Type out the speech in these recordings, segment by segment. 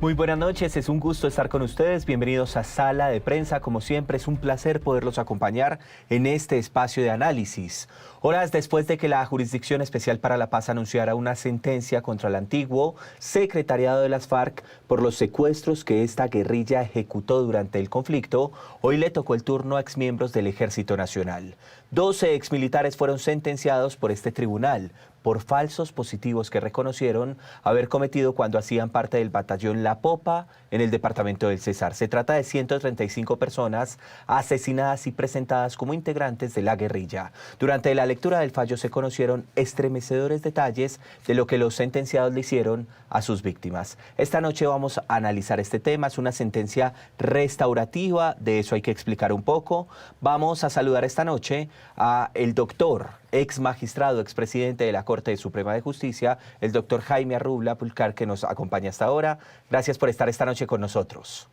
Muy buenas noches, es un gusto estar con ustedes. Bienvenidos a Sala de Prensa. Como siempre, es un placer poderlos acompañar en este espacio de análisis. Horas después de que la Jurisdicción Especial para la Paz anunciara una sentencia contra el antiguo secretariado de las FARC por los secuestros que esta guerrilla ejecutó durante el conflicto, hoy le tocó el turno a exmiembros del Ejército Nacional. 12 exmilitares fueron sentenciados por este tribunal por falsos positivos que reconocieron haber cometido cuando hacían parte del batallón La Popa en el departamento del Cesar. Se trata de 135 personas asesinadas y presentadas como integrantes de la guerrilla. Durante la lectura del fallo se conocieron estremecedores detalles de lo que los sentenciados le hicieron a sus víctimas. Esta noche vamos a analizar este tema, es una sentencia restaurativa, de eso hay que explicar un poco. Vamos a saludar esta noche a el doctor, ex magistrado, expresidente de la Corte Suprema de Justicia, el doctor Jaime Arrubla Pulcar, que nos acompaña hasta ahora. Gracias por estar esta noche con nosotros.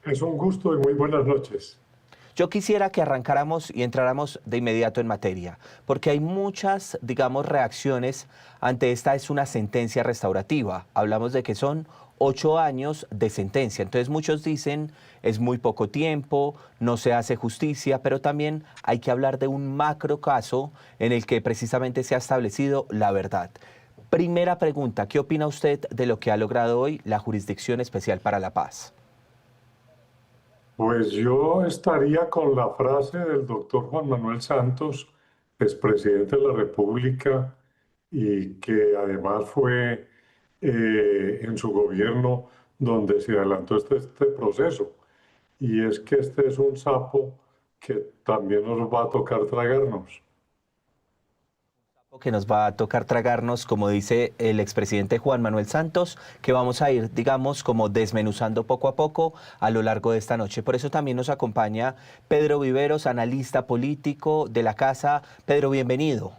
Es un gusto y muy buenas noches. Yo quisiera que arrancáramos y entráramos de inmediato en materia, porque hay muchas, digamos, reacciones ante esta es una sentencia restaurativa. Hablamos de que son 8 años de sentencia. Entonces muchos dicen es muy poco tiempo, no se hace justicia, pero también hay que hablar de un macro caso en el que precisamente se ha establecido la verdad. Primera pregunta, ¿qué opina usted de lo que ha logrado hoy la Jurisdicción Especial para la Paz? Pues yo estaría con la frase del doctor Juan Manuel Santos, expresidente de la República, y que además fue en su gobierno donde se adelantó este proceso. Y es que este es un sapo que también nos va a tocar tragarnos. Que nos va a tocar tragarnos, como dice el expresidente Juan Manuel Santos, que vamos a ir, digamos, como desmenuzando poco a poco a lo largo de esta noche. Por eso también nos acompaña Pedro Viveros, analista político de la casa. Pedro, bienvenido.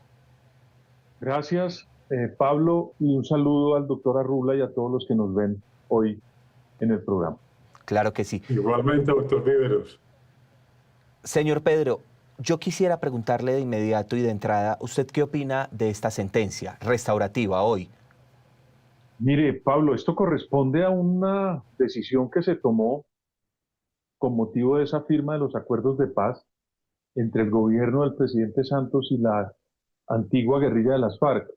Gracias, Pablo, y un saludo al doctor Arrubla y a todos los que nos ven hoy en el programa. Claro que sí. Igualmente, doctor Viveros. Señor Pedro, yo quisiera preguntarle de inmediato y de entrada, ¿usted qué opina de esta sentencia restaurativa hoy? Mire, Pablo, esto corresponde a una decisión que se tomó con motivo de esa firma de los acuerdos de paz entre el gobierno del presidente Santos y la antigua guerrilla de las FARC.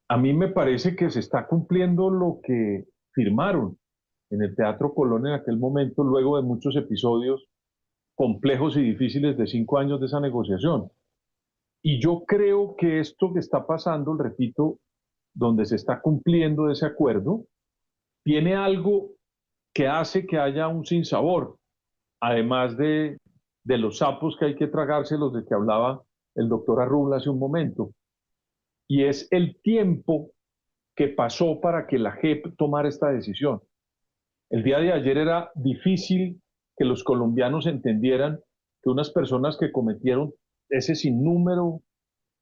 A mí me parece que se está cumpliendo lo que firmaron en el Teatro Colón en aquel momento, luego de muchos episodios complejos y difíciles de 5 años de esa negociación. Y yo creo que esto que está pasando, repito, donde se está cumpliendo ese acuerdo, tiene algo que hace que haya un sinsabor, además de los sapos que hay que tragárselos de que hablaba el doctor Arrubla hace un momento. Y es el tiempo que pasó para que la JEP tomara esta decisión. El día de ayer era difícil que los colombianos entendieran que unas personas que cometieron ese sinnúmero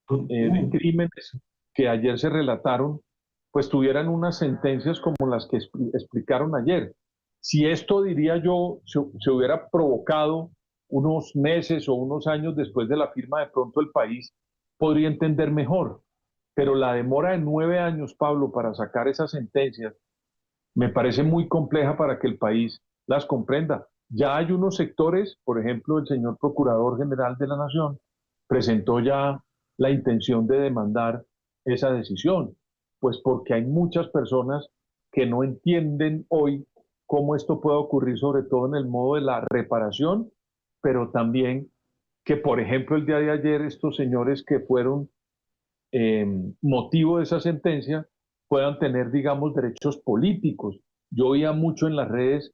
de crímenes que ayer se relataron, pues tuvieran unas sentencias como las que explicaron ayer. Si esto, diría yo, se hubiera provocado unos meses o unos años después de la firma, de pronto el país podría entender mejor. Pero la demora de 9 años, Pablo, para sacar esas sentencias, me parece muy compleja para que el país las comprenda. Ya hay unos sectores, por ejemplo, el señor Procurador General de la Nación presentó ya la intención de demandar esa decisión, pues porque hay muchas personas que no entienden hoy cómo esto puede ocurrir, sobre todo en el modo de la reparación, pero también que, por ejemplo, el día de ayer estos señores que fueron motivo de esa sentencia puedan tener, digamos, derechos políticos. Yo oía mucho en las redes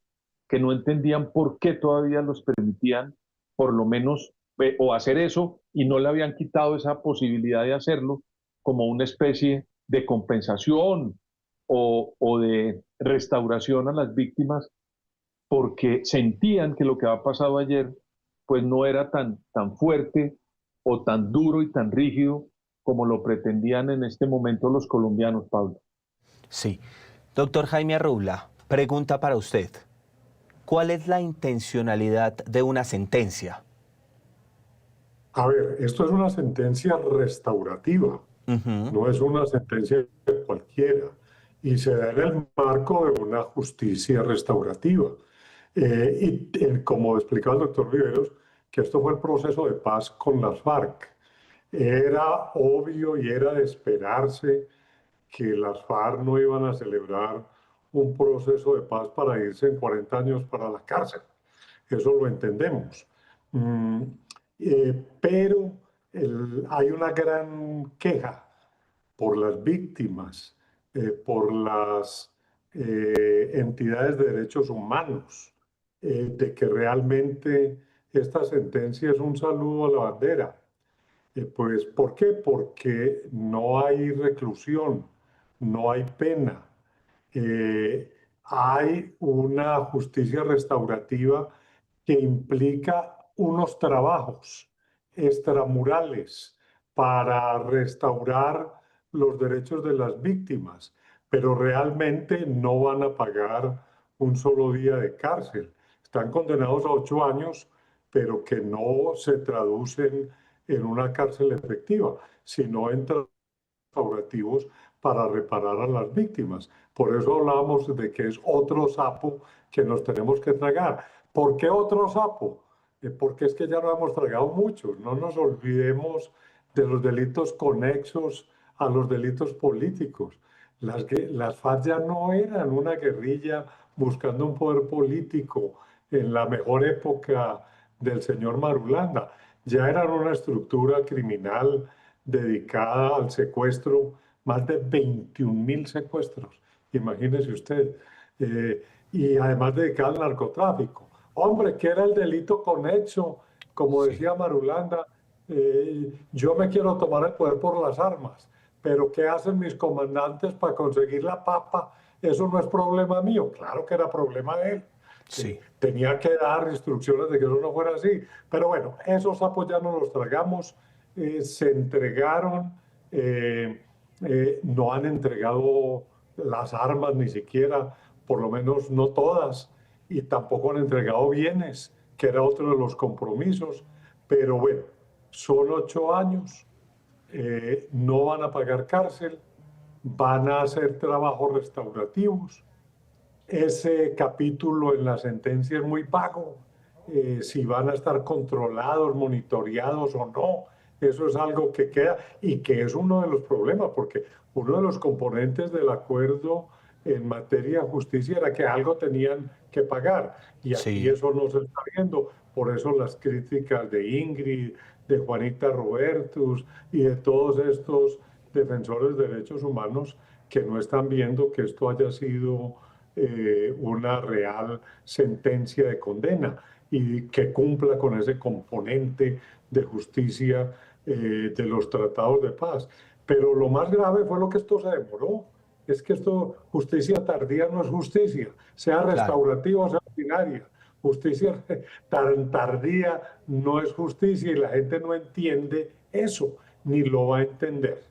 que no entendían por qué todavía los permitían, por lo menos, o hacer eso, y no le habían quitado esa posibilidad de hacerlo como una especie de compensación o de restauración a las víctimas, porque sentían que lo que había pasado ayer pues no era tan fuerte o tan duro y tan rígido como lo pretendían en este momento los colombianos, Pablo. Sí. Doctor Jaime Arrubla, pregunta para usted. ¿Cuál es la intencionalidad de una sentencia? A ver, esto es una sentencia restaurativa, no es una sentencia cualquiera. y se da en el marco de una justicia restaurativa. Como explicaba el doctor Viveros, que esto fue el proceso de paz con las FARC. Era obvio y era de esperarse que las FARC no iban a celebrar un proceso de paz para irse en 40 años para la cárcel. Eso lo entendemos. Mm, pero hay una gran queja por las víctimas, por las entidades de derechos humanos, de que realmente esta sentencia es un saludo a la bandera. Pues, ¿por qué? Porque no hay reclusión, no hay pena, hay una justicia restaurativa que implica unos trabajos extramurales para restaurar los derechos de las víctimas, pero realmente no van a pagar un solo día de cárcel. Están condenados a 8 años, pero que no se traducen en una cárcel efectiva, sino en restaurativos para reparar a las víctimas. Por eso hablamos de que es otro sapo que nos tenemos que tragar. ¿Por qué otro sapo? Porque es que ya lo hemos tragado muchos. No nos olvidemos de los delitos conexos a los delitos políticos. Las FARC ya no eran una guerrilla buscando un poder político en la mejor época del señor Marulanda. Ya eran una estructura criminal dedicada al secuestro, más de 21.000 secuestros, imagínese usted, y además dedicada al narcotráfico. Hombre, ¿qué era el delito conexo? Como decía Marulanda, yo me quiero tomar el poder por las armas, pero ¿qué hacen mis comandantes para conseguir la papa? Eso no es problema mío. Claro que era problema de él. Sí. Tenía que dar instrucciones de que eso no fuera así. Pero bueno, esos sapos ya no los tragamos, se entregaron, no han entregado las armas ni siquiera, por lo menos no todas, y tampoco han entregado bienes, que era otro de los compromisos. Pero bueno, son 8 años, no van a pagar cárcel, van a hacer trabajos restaurativos. Ese capítulo en la sentencia es muy vago. Si van a estar controlados, monitoreados o no, eso es algo que queda y que es uno de los problemas, porque uno de los componentes del acuerdo en materia de justicia era que algo tenían que pagar y aquí Sí. eso no se está viendo. Por eso las críticas de Ingrid, de Juanita Robertus y de todos estos defensores de derechos humanos que no están viendo que esto haya sido una real sentencia de condena y que cumpla con ese componente de justicia de los tratados de paz. Pero lo más grave fue lo que esto se demoró. Es que esto, justicia tardía no es justicia, sea Claro. restaurativa o sea ordinaria. Justicia tan tardía no es justicia y la gente no entiende eso, ni lo va a entender.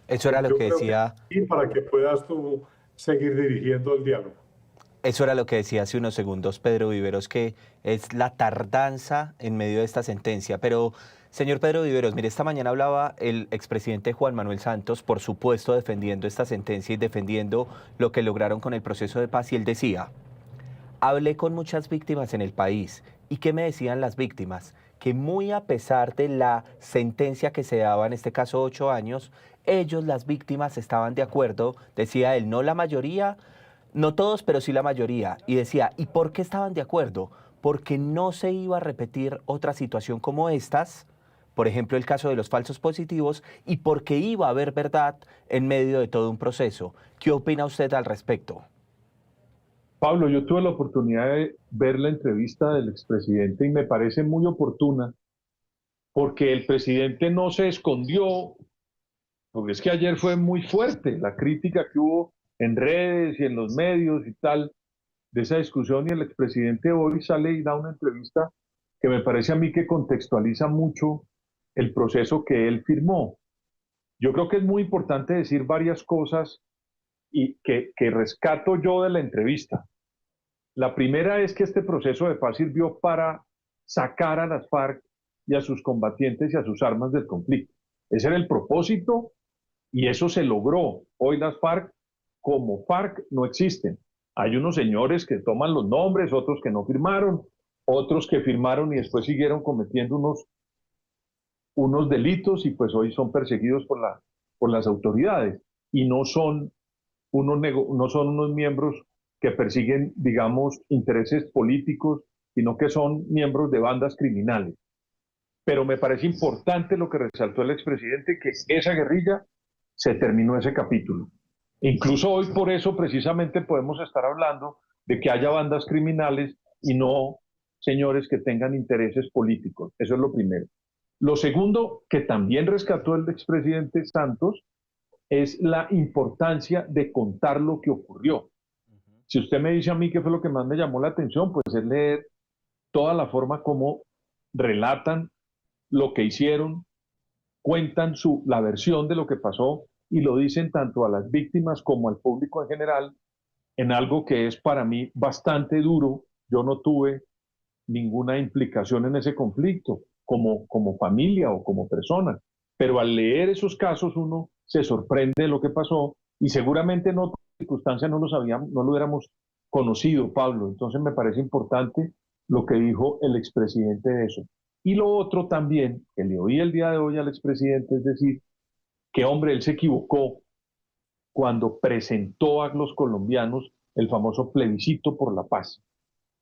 Eso era lo Yo que creo que decía. y para que puedas tú seguir dirigiendo el diálogo. Eso era lo que decía hace unos segundos Pedro Viveros, que es la tardanza en medio de esta sentencia. Pero, señor Pedro Viveros, mire, esta mañana hablaba el expresidente Juan Manuel Santos, por supuesto, defendiendo esta sentencia y defendiendo lo que lograron con el proceso de paz. Y él decía, hablé con muchas víctimas en el país. ¿Y qué me decían las víctimas? Que muy a pesar de la sentencia que se daba, en este caso 8 años, ellos, las víctimas, estaban de acuerdo, decía él, no la mayoría, no todos, pero sí la mayoría. Y decía, ¿y por qué estaban de acuerdo? Porque no se iba a repetir otra situación como estas, por ejemplo, el caso de los falsos positivos, y porque iba a haber verdad en medio de todo un proceso. ¿Qué opina usted al respecto? Pablo, yo tuve la oportunidad de ver la entrevista del expresidente y me parece muy oportuna porque el presidente no se escondió, porque es que ayer fue muy fuerte la crítica que hubo en redes y en los medios y tal de esa discusión y el expresidente hoy sale y da una entrevista que me parece a mí que contextualiza mucho el proceso que él firmó. Yo creo que es muy importante decir varias cosas y que rescato yo de la entrevista. La primera es que este proceso de paz sirvió para sacar a las FARC y a sus combatientes y a sus armas del conflicto. Ese era el propósito y eso se logró. Hoy las FARC como FARC no existen. Hay unos señores que toman los nombres, otros que no firmaron, otros que firmaron y después siguieron cometiendo unos delitos y pues hoy son perseguidos por las autoridades y no son unos miembros que persiguen, digamos, intereses políticos, sino que son miembros de bandas criminales. Pero me parece importante lo que resaltó el expresidente, que esa guerrilla se terminó ese capítulo. Incluso hoy por eso precisamente podemos estar hablando de que haya bandas criminales y no señores que tengan intereses políticos. Eso es lo primero. Lo segundo, que también rescató el expresidente Santos, es la importancia de contar lo que ocurrió. Si usted me dice a mí qué fue lo que más me llamó la atención, pues es leer toda la forma como relatan lo que hicieron, cuentan la versión de lo que pasó y lo dicen tanto a las víctimas como al público en general, en algo que es para mí bastante duro. Yo no tuve ninguna implicación en ese conflicto como familia o como persona, pero al leer esos casos uno se sorprende de lo que pasó y seguramente en otras circunstancias no lo hubiéramos conocido, Pablo. Entonces me parece importante lo que dijo el expresidente de eso. Y lo otro también, que le oí el día de hoy al expresidente, es decir, que hombre, él se equivocó cuando presentó a los colombianos el famoso plebiscito por la paz.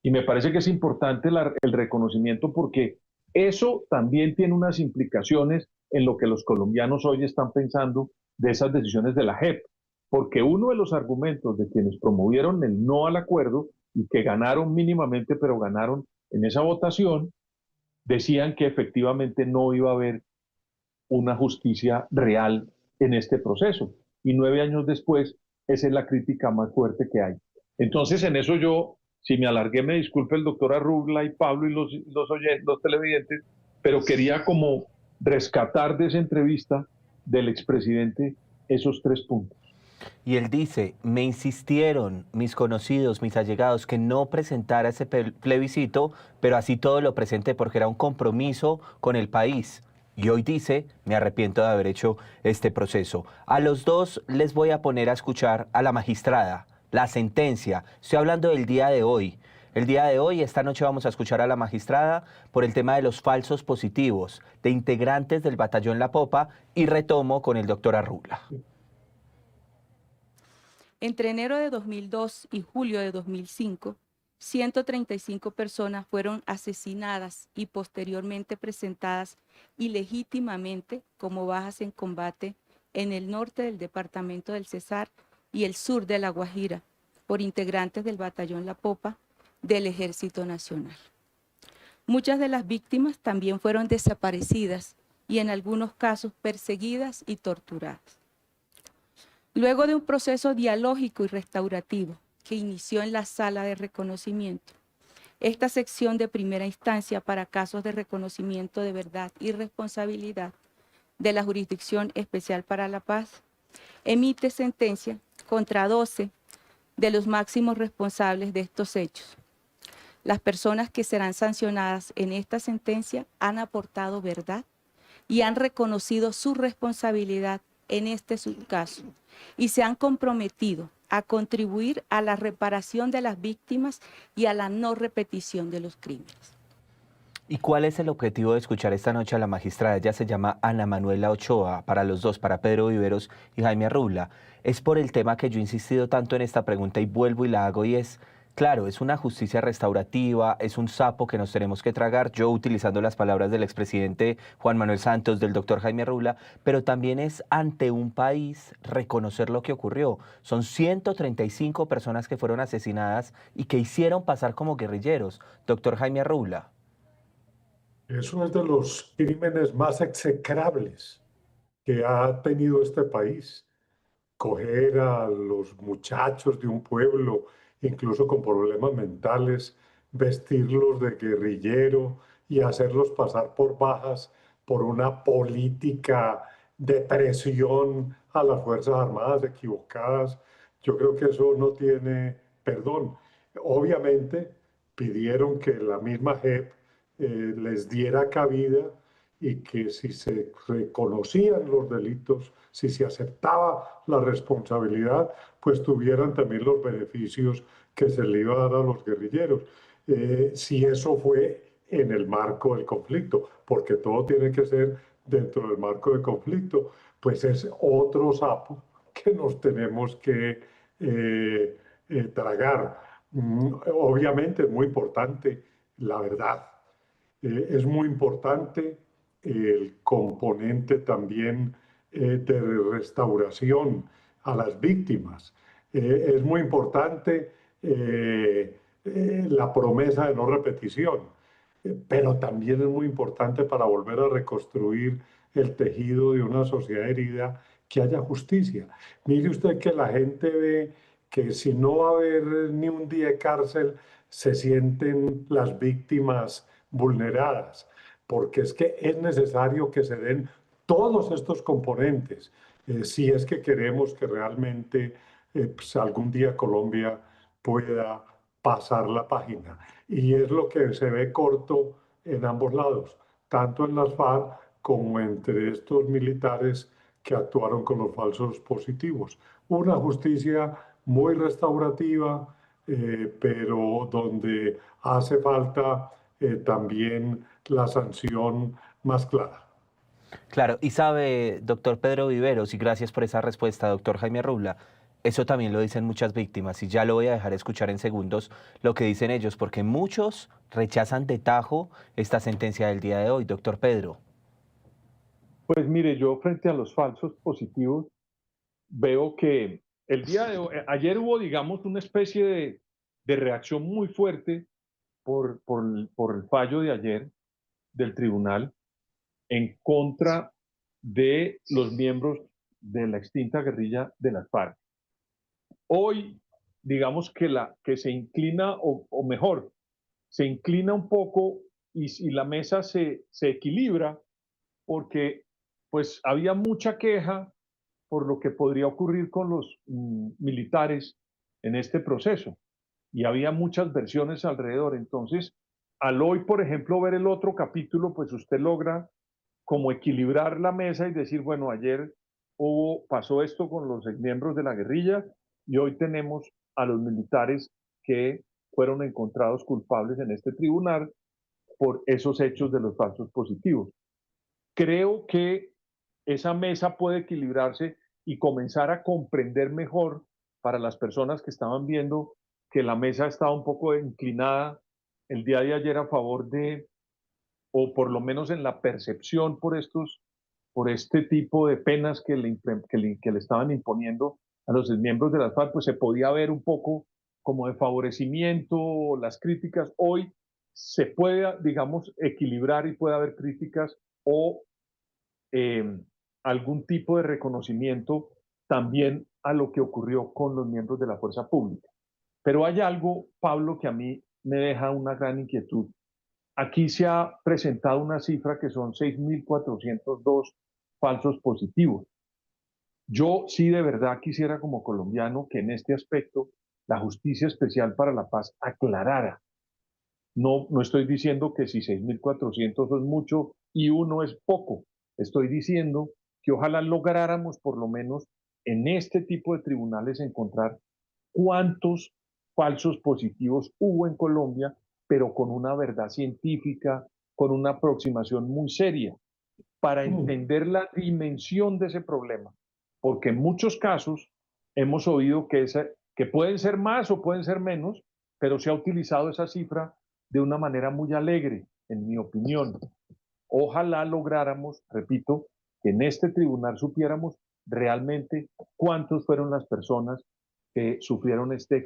Y me parece que es importante el reconocimiento porque eso también tiene unas implicaciones en lo que los colombianos hoy están pensando de esas decisiones de la JEP. Porque uno de los argumentos de quienes promovieron el no al acuerdo y que ganaron mínimamente, pero ganaron en esa votación, decían que efectivamente no iba a haber una justicia real en este proceso. Y 9 años después, esa es la crítica más fuerte que hay. Entonces, en eso yo, si me alargué, me disculpe el doctor Arrugla y Pablo y los televidentes, pero quería como rescatar de esa entrevista del expresidente esos 3 puntos. Y él dice, me insistieron mis conocidos, mis allegados, que no presentara ese plebiscito, pero así todo lo presenté porque era un compromiso con el país. Y hoy dice, me arrepiento de haber hecho este proceso. A los dos les voy a poner a escuchar a la magistrada, la sentencia. Estoy hablando del día de hoy. El día de hoy, esta noche vamos a escuchar a la magistrada por el tema de los falsos positivos de integrantes del batallón La Popa y retomo con el doctor Arrugla. Entre enero de 2002 y julio de 2005, 135 personas fueron asesinadas y posteriormente presentadas ilegítimamente como bajas en combate en el norte del departamento del Cesar y el sur de La Guajira por integrantes del batallón La Popa del Ejército Nacional. Muchas de las víctimas también fueron desaparecidas y en algunos casos perseguidas y torturadas. Luego de un proceso dialógico y restaurativo que inició en la sala de reconocimiento, esta sección de primera instancia para casos de reconocimiento de verdad y responsabilidad de la Jurisdicción Especial para la Paz emite sentencia contra 12 de los máximos responsables de estos hechos. Las personas que serán sancionadas en esta sentencia han aportado verdad y han reconocido su responsabilidad en este subcaso y se han comprometido a contribuir a la reparación de las víctimas y a la no repetición de los crímenes. ¿Y cuál es el objetivo de escuchar esta noche a la magistrada? Ella se llama Ana Manuela Ochoa, para los dos, para Pedro Viveros y Jaime Arrugla. Es por el tema que yo he insistido tanto en esta pregunta y vuelvo y la hago y es, claro, es una justicia restaurativa, es un sapo que nos tenemos que tragar, yo utilizando las palabras del expresidente Juan Manuel Santos, del doctor Jaime Arrugla, pero también es ante un país reconocer lo que ocurrió. Son 135 personas que fueron asesinadas y que hicieron pasar como guerrilleros. Doctor Jaime Arrugla. Eso es de los crímenes más execrables que ha tenido este país. Coger a los muchachos de un pueblo, incluso con problemas mentales, vestirlos de guerrillero y hacerlos pasar por bajas por una política de presión a las Fuerzas Armadas equivocadas. Yo creo que eso no tiene perdón. Obviamente pidieron que la misma JEP les diera cabida y que si se reconocían los delitos, si se aceptaba la responsabilidad, pues tuvieran también los beneficios que se le iba a dar a los guerrilleros. Si eso fue en el marco del conflicto, porque todo tiene que ser dentro del marco del conflicto, pues es otro sapo que nos tenemos que tragar. Obviamente es muy importante la verdad. Es muy importante el componente también de restauración a las víctimas. Es muy importante la promesa de no repetición, pero también es muy importante para volver a reconstruir el tejido de una sociedad herida, que haya justicia. Mire usted que la gente ve que si no va a haber ni un día de cárcel, se sienten las víctimas vulneradas, porque es que es necesario que se den todos estos componentes, si es que queremos que realmente pues algún día Colombia pueda pasar la página. Y es lo que se ve corto en ambos lados, tanto en las FARC como entre estos militares que actuaron con los falsos positivos. Una justicia muy restaurativa, pero donde hace falta también la sanción más clara. Claro, y sabe, doctor Pedro Viveros, y gracias por esa respuesta, doctor Jaime Rubla, eso también lo dicen muchas víctimas, y ya lo voy a dejar escuchar en segundos lo que dicen ellos, porque muchos rechazan de tajo esta sentencia del día de hoy, doctor Pedro. Pues mire, yo frente a los falsos positivos veo que el día de hoy, ayer hubo, digamos, una especie de reacción muy fuerte por el fallo de ayer del tribunal en contra de los miembros de la extinta guerrilla de las FARC. Hoy, digamos que se inclina, o mejor, se inclina un poco y la mesa se equilibra porque pues había mucha queja por lo que podría ocurrir con los militares en este proceso. Y había muchas versiones alrededor. Entonces, al hoy, por ejemplo, ver el otro capítulo, pues usted logra como equilibrar la mesa y decir, bueno, ayer pasó esto con los miembros de la guerrilla y hoy tenemos a los militares que fueron encontrados culpables en este tribunal por esos hechos de los falsos positivos. Creo que esa mesa puede equilibrarse y comenzar a comprender mejor para las personas que estaban viendo que la mesa estaba un poco inclinada el día de ayer a favor de, o por lo menos en la percepción por este tipo de penas que le estaban imponiendo a los miembros de las FARC, pues se podía ver un poco como de favorecimiento, las críticas. Hoy se puede, digamos, equilibrar y puede haber críticas o eh, algún tipo de reconocimiento también a lo que ocurrió con los miembros de la fuerza pública. Pero hay algo, Pablo, que a mí me deja una gran inquietud. Aquí se ha presentado una cifra que son 6.402 falsos positivos. Yo sí de verdad quisiera como colombiano que en este aspecto la Justicia Especial para la Paz aclarara. No estoy diciendo que si 6.400 es mucho y uno es poco. Estoy diciendo que ojalá lográramos por lo menos en este tipo de tribunales encontrar cuántos falsos positivos hubo en Colombia, pero con una verdad científica, con una aproximación muy seria, para entender la dimensión de ese problema. Porque en muchos casos hemos oído que pueden ser más o pueden ser menos, pero se ha utilizado esa cifra de una manera muy alegre, en mi opinión. Ojalá lográramos, repito, que en este tribunal supiéramos realmente cuántos fueron las personas que sufrieron este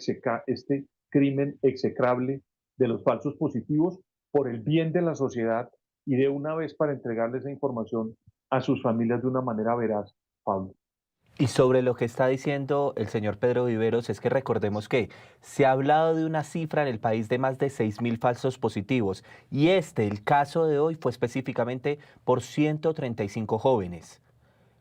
crimen execrable de los falsos positivos por el bien de la sociedad y de una vez para entregarles esa información a sus familias de una manera veraz, Pablo. Y sobre lo que está diciendo el señor Pedro Viveros, es que recordemos que se ha hablado de una cifra en el país de más de 6.000 falsos positivos y el caso de hoy, fue específicamente por 135 jóvenes.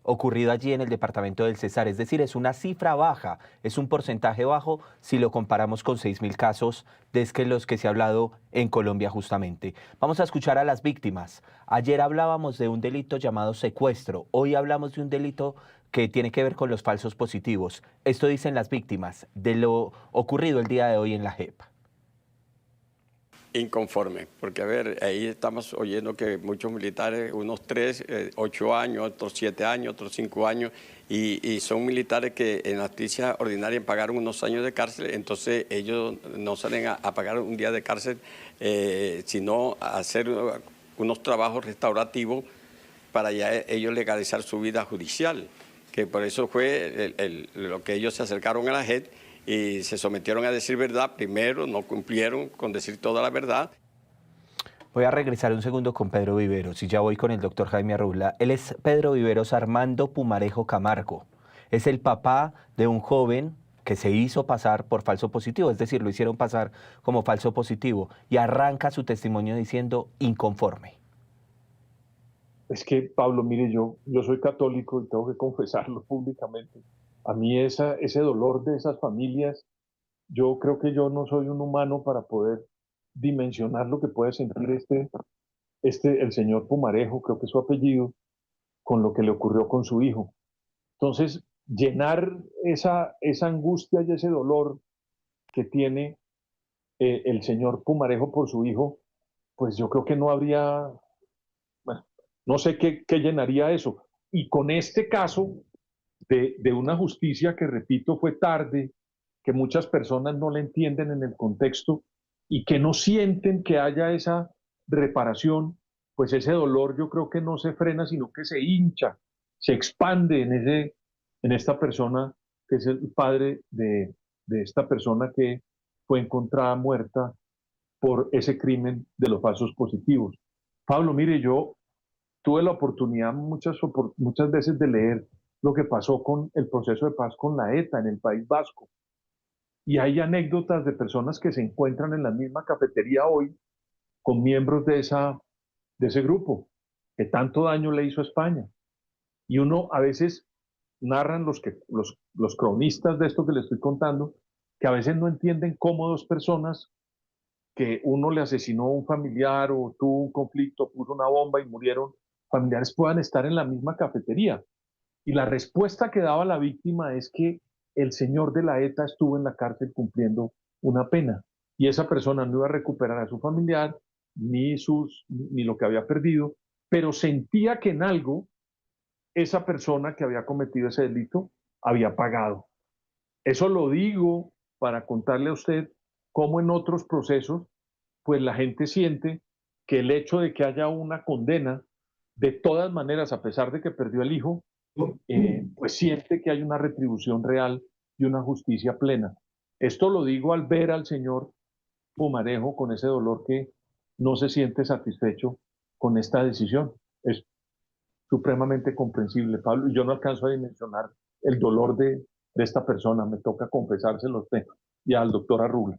ocurrido allí en el departamento del Cesar. Es decir, es una cifra baja, es un porcentaje bajo si lo comparamos con 6.000 casos de los que se ha hablado en Colombia justamente. Vamos a escuchar a las víctimas. Ayer hablábamos de un delito llamado secuestro, hoy hablamos de un delito que tiene que ver con los falsos positivos. Esto dicen las víctimas de lo ocurrido el día de hoy en la JEP. Inconforme, porque a ver, ahí estamos oyendo que muchos militares, unos 3, 8 años, otros 7 años, otros 5 años, y son militares que en la justicia ordinaria pagaron unos años de cárcel, entonces ellos no salen a pagar un día de cárcel, sino a hacer unos trabajos restaurativos para ya ellos legalizar su vida judicial, que por eso fue lo que ellos se acercaron a la JEP y se sometieron a decir verdad. Primero no cumplieron con decir toda la verdad. Voy a regresar un segundo con Pedro Viveros y ya voy con el doctor Jaime Arrula. Él es Pedro Viveros Armando Pumarejo Camargo. Es el papá de un joven que se hizo pasar por falso positivo, es decir, lo hicieron pasar como falso positivo, y arranca su testimonio diciendo inconforme. Es que, Pablo, mire, yo soy católico y tengo que confesarlo públicamente. A mí ese dolor de esas familias, yo creo que yo no soy un humano para poder dimensionar lo que puede sentir el señor Pumarejo, creo que es su apellido, con lo que le ocurrió con su hijo. Entonces, llenar esa angustia y ese dolor que tiene el señor Pumarejo por su hijo, pues yo creo que no habría, bueno, no sé qué llenaría eso. Y con este caso de una justicia que, repito, fue tarde, que muchas personas no la entienden en el contexto y que no sienten que haya esa reparación, pues ese dolor yo creo que no se frena, sino que se hincha, se expande en esta persona que es el padre de esta persona que fue encontrada muerta por ese crimen de los falsos positivos. Pablo, mire, yo tuve la oportunidad muchas veces de leer lo que pasó con el proceso de paz con la ETA en el País Vasco. Y hay anécdotas de personas que se encuentran en la misma cafetería hoy con miembros de ese grupo que tanto daño le hizo a España. Y uno a veces narran los cronistas de esto que le estoy contando, que a veces no entienden cómo dos personas que uno le asesinó a un familiar o tuvo un conflicto, puso una bomba y murieron familiares puedan estar en la misma cafetería. Y la respuesta que daba la víctima es que el señor de la ETA estuvo en la cárcel cumpliendo una pena y esa persona no iba a recuperar a su familiar ni lo que había perdido, pero sentía que en algo esa persona que había cometido ese delito había pagado. Eso lo digo para contarle a usted cómo en otros procesos, pues la gente siente que el hecho de que haya una condena, de todas maneras, a pesar de que perdió el hijo, pues siente que hay una retribución real y una justicia plena. Esto lo digo al ver al señor Pumarejo con ese dolor que no se siente satisfecho con esta decisión. Es supremamente comprensible, Pablo, y yo no alcanzo a dimensionar el dolor de esta persona, me toca confesárselo a usted y al doctor Arrula.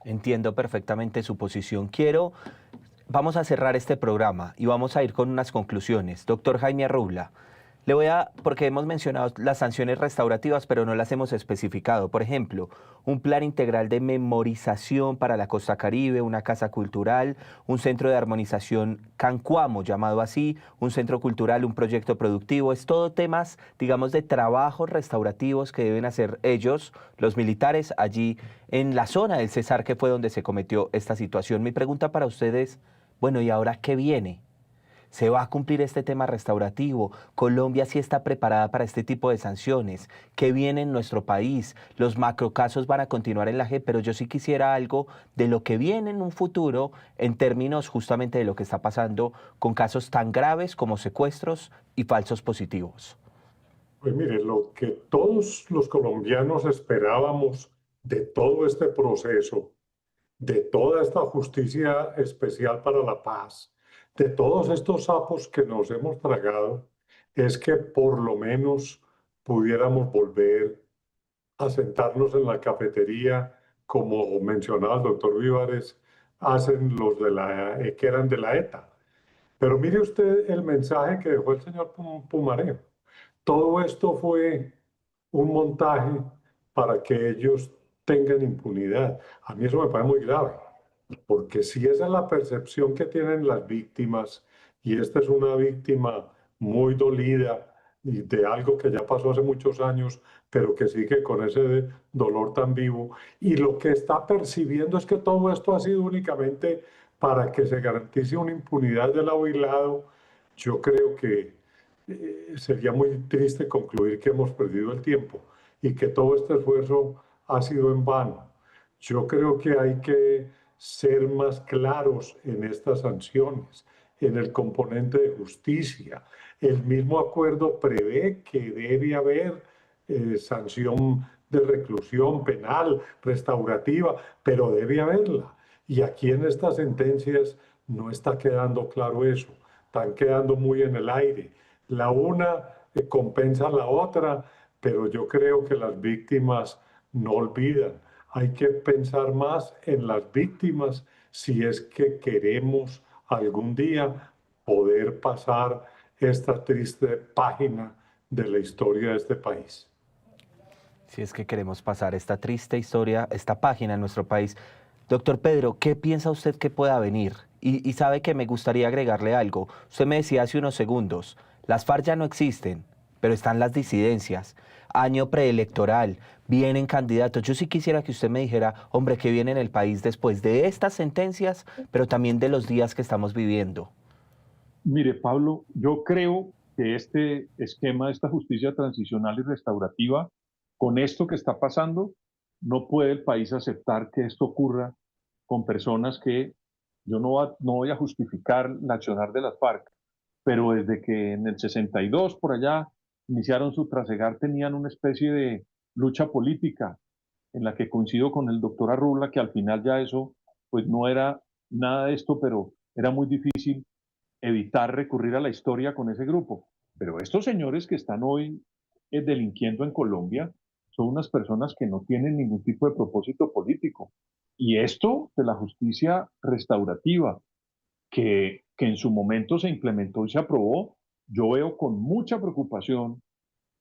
Entiendo perfectamente su posición. Vamos a cerrar este programa y vamos a ir con unas conclusiones. Doctor Jaime Arrula, porque hemos mencionado las sanciones restaurativas, pero no las hemos especificado. Por ejemplo, un plan integral de memorización para la costa caribe, una casa cultural, un centro de armonización Cancuamo, llamado así, un centro cultural, un proyecto productivo. Es todo temas, digamos, de trabajos restaurativos que deben hacer ellos, los militares, allí en la zona del Cesar, que fue donde se cometió esta situación. Mi pregunta para ustedes, bueno, ¿y ahora qué viene? ¿Se va a cumplir este tema restaurativo? ¿Colombia sí está preparada para este tipo de sanciones? ¿Qué viene en nuestro país? Los macrocasos van a continuar en la JEP, pero yo sí quisiera algo de lo que viene en un futuro en términos justamente de lo que está pasando con casos tan graves como secuestros y falsos positivos. Pues mire, lo que todos los colombianos esperábamos de todo este proceso, de toda esta justicia especial para la paz, de todos estos sapos que nos hemos tragado, es que por lo menos pudiéramos volver a sentarnos en la cafetería, como mencionaba el doctor Vivares, hacen los que eran de la ETA. Pero mire usted el mensaje que dejó el señor Pumarejo. todo esto fue un montaje para que ellos tengan impunidad. A mí eso me parece muy grave, porque si esa es la percepción que tienen las víctimas, y esta es una víctima muy dolida y de algo que ya pasó hace muchos años, pero que sigue con ese dolor tan vivo, y lo que está percibiendo es que todo esto ha sido únicamente para que se garantice una impunidad de lado y lado, yo creo que sería muy triste concluir que hemos perdido el tiempo y que todo este esfuerzo ha sido en vano. Yo creo que hay que ser más claros en estas sanciones, en el componente de justicia. El mismo acuerdo prevé que debe haber sanción de reclusión penal, restaurativa, pero debe haberla. Y aquí en estas sentencias no está quedando claro eso, están quedando muy en el aire. La una compensa a la otra, pero yo creo que las víctimas no olvidan. Hay que pensar más en las víctimas si es que queremos algún día poder pasar esta triste página de la historia de este país. Si es que queremos pasar esta triste historia, esta página en nuestro país. Doctor Pedro, ¿qué piensa usted que pueda venir? Y sabe que me gustaría agregarle algo. Usted me decía hace unos segundos, las FARC ya no existen, pero están las disidencias. Año preelectoral, vienen candidatos. Yo sí quisiera que usted me dijera, hombre, ¿qué viene en el país después de estas sentencias, pero también de los días que estamos viviendo? Mire, Pablo, yo creo que este esquema, esta justicia transicional y restaurativa, con esto que está pasando, no puede el país aceptar que esto ocurra con personas que yo no voy a justificar el accionar de las FARC, pero desde que en el 62 por allá iniciaron su trasegar tenían una especie de lucha política en la que coincido con el doctor Arrula, que al final ya eso pues no era nada de esto, pero era muy difícil evitar recurrir a la historia con ese grupo. Pero estos señores que están hoy delinquiendo en Colombia son unas personas que no tienen ningún tipo de propósito político. Y esto de la justicia restaurativa, que en su momento se implementó y se aprobó, yo veo con mucha preocupación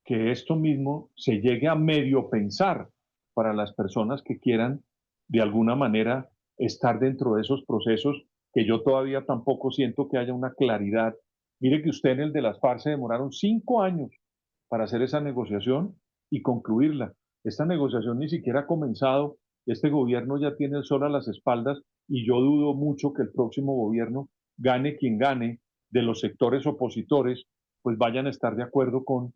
que esto mismo se llegue a medio pensar para las personas que quieran de alguna manera estar dentro de esos procesos que yo todavía tampoco siento que haya una claridad. Mire que usted en el de las FARC se demoraron 5 años para hacer esa negociación y concluirla. Esta negociación ni siquiera ha comenzado, este gobierno ya tiene el sol a las espaldas y yo dudo mucho que el próximo gobierno, gane quien gane, de los sectores opositores, pues vayan a estar de acuerdo con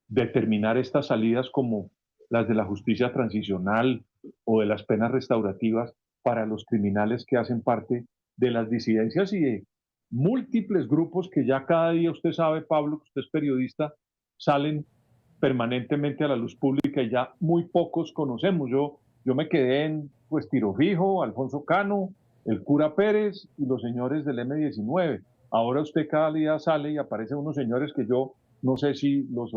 determinar estas salidas como las de la justicia transicional o de las penas restaurativas para los criminales que hacen parte de las disidencias y de múltiples grupos que ya cada día usted sabe, Pablo, que usted es periodista, salen permanentemente a la luz pública y ya muy pocos conocemos. Yo me quedé en pues Tiro Fijo, Alfonso Cano, el cura Pérez y los señores del M19. Ahora usted cada día sale y aparecen unos señores que yo no sé si los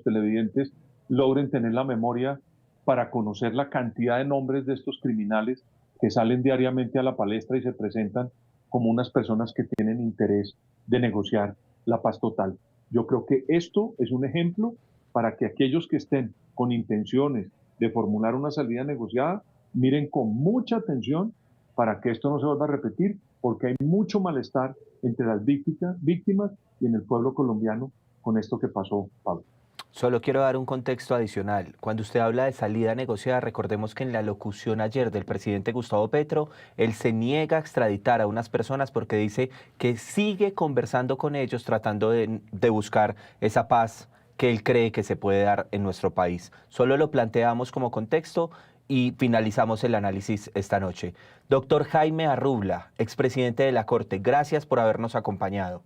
televidentes logren tener la memoria para conocer la cantidad de nombres de estos criminales que salen diariamente a la palestra y se presentan como unas personas que tienen interés de negociar la paz total. Yo creo que esto es un ejemplo para que aquellos que estén con intenciones de formular una salida negociada miren con mucha atención para que esto no se vuelva a repetir, porque hay mucho malestar entre las víctimas y en el pueblo colombiano con esto que pasó, Pablo. Solo quiero dar un contexto adicional. Cuando usted habla de salida negociada, recordemos que en la locución ayer del presidente Gustavo Petro, él se niega a extraditar a unas personas porque dice que sigue conversando con ellos tratando de buscar esa paz que él cree que se puede dar en nuestro país. Solo lo planteamos como contexto y finalizamos el análisis esta noche. Doctor Jaime Arrubla, expresidente de la Corte, gracias por habernos acompañado.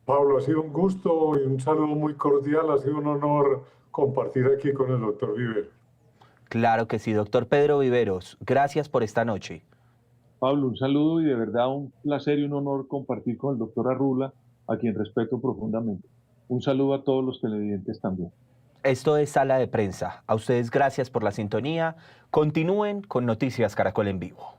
Pablo, ha sido un gusto y un saludo muy cordial. Ha sido un honor compartir aquí con el doctor Viveros. Claro que sí, doctor Pedro Viveros, gracias por esta noche. Pablo, un saludo y de verdad un placer y un honor compartir con el doctor Arrula, a quien respeto profundamente. Un saludo a todos los televidentes también. Esto es Sala de Prensa. A ustedes gracias por la sintonía. Continúen con Noticias Caracol en Vivo.